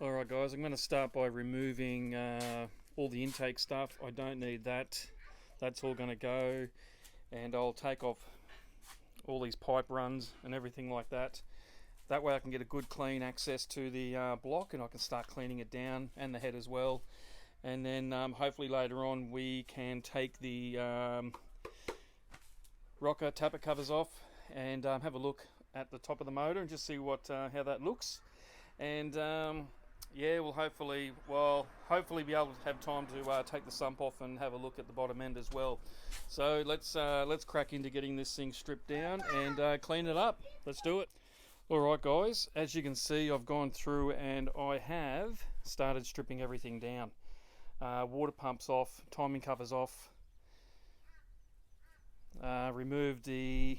Alright guys, I'm going to start by removing all the intake stuff. I don't need that. That's all going to go, and I'll take off all these pipe runs and everything like that. That way I can get a good clean access to the block, and I can start cleaning it down and the head as well. And then hopefully later on we can take the rocker tappet covers off and have a look at the top of the motor and just see what how that looks. And yeah, we'll hopefully be able to have time to take the sump off and have a look at the bottom end as well. So let's crack into getting this thing stripped down and clean it up. Let's do it. Alright guys, as you can see, I've gone through and I have started stripping everything down. Water pumps off, timing covers off, removed the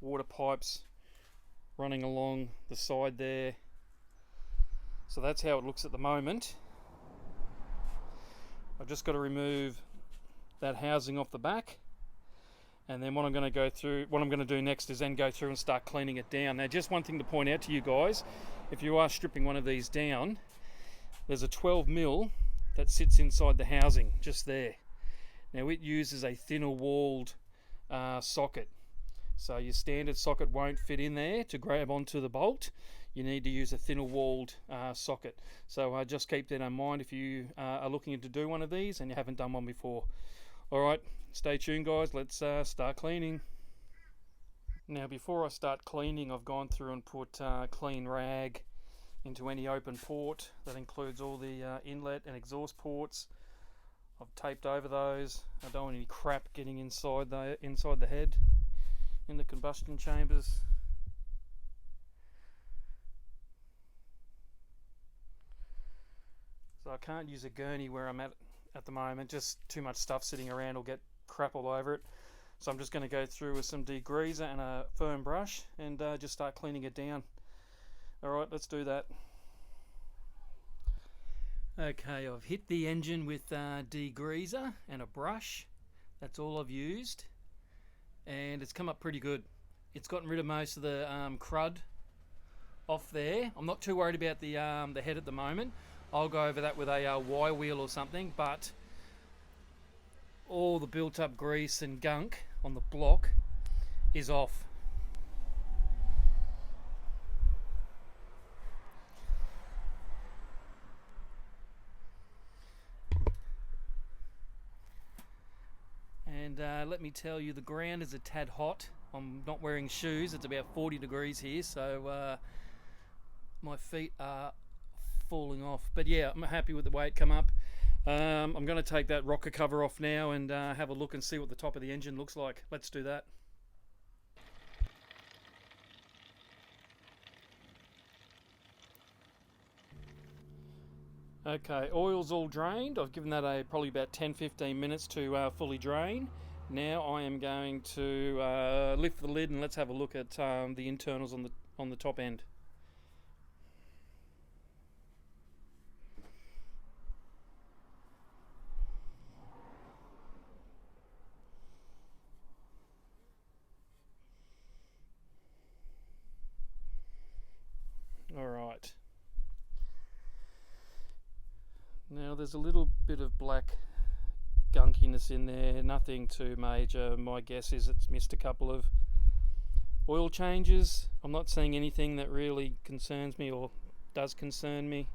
water pipes running along the side there. So that's how it looks at the moment. I've just got to remove that housing off the back, and then what I'm going to do next is then go through and start cleaning it down. Now, just one thing to point out to you guys: if you are stripping one of these down, there's a 12mm that sits inside the housing just there. Now, it uses a thinner walled socket, so your standard socket won't fit in there to grab onto the bolt. You need to use a thinner walled socket. So just keep that in mind if you are looking to do one of these and you haven't done one before. Alright, stay tuned guys, let's start cleaning. Now before I start cleaning, I've gone through and put clean rag into any open port. That includes all the inlet and exhaust ports. I've taped over those. I don't want any crap getting inside the head in the combustion chambers. So I can't use a gurney where I'm at the moment, just too much stuff sitting around will get crap all over it. So I'm just going to go through with some degreaser and a firm brush and just start cleaning it down. Alright, let's do that. Okay, I've hit the engine with degreaser and a brush. That's all I've used, and it's come up pretty good. It's gotten rid of most of the crud off there. I'm not too worried about the head at the moment. I'll go over that with a Y wheel or something, but all the built up grease and gunk on the block is off. And let me tell you, the ground is a tad hot. I'm not wearing shoes. It's about 40 degrees here, so my feet are falling off. But yeah, I'm happy with the way it come up. I'm going to take that rocker cover off now and have a look and see what the top of the engine looks like. Let's do that. Okay, oil's all drained. I've given that probably about 10-15 minutes to fully drain. Now I am going to lift the lid and let's have a look at the internals on the top end. Alright. Now there's a little bit of black gunkiness in there, nothing too major. My guess is it's missed a couple of oil changes. I'm not seeing anything that really concerns me or does concern me.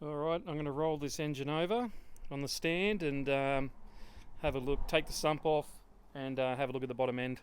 Alright, I'm going to roll this engine over on the stand and have a look, take the sump off and have a look at the bottom end.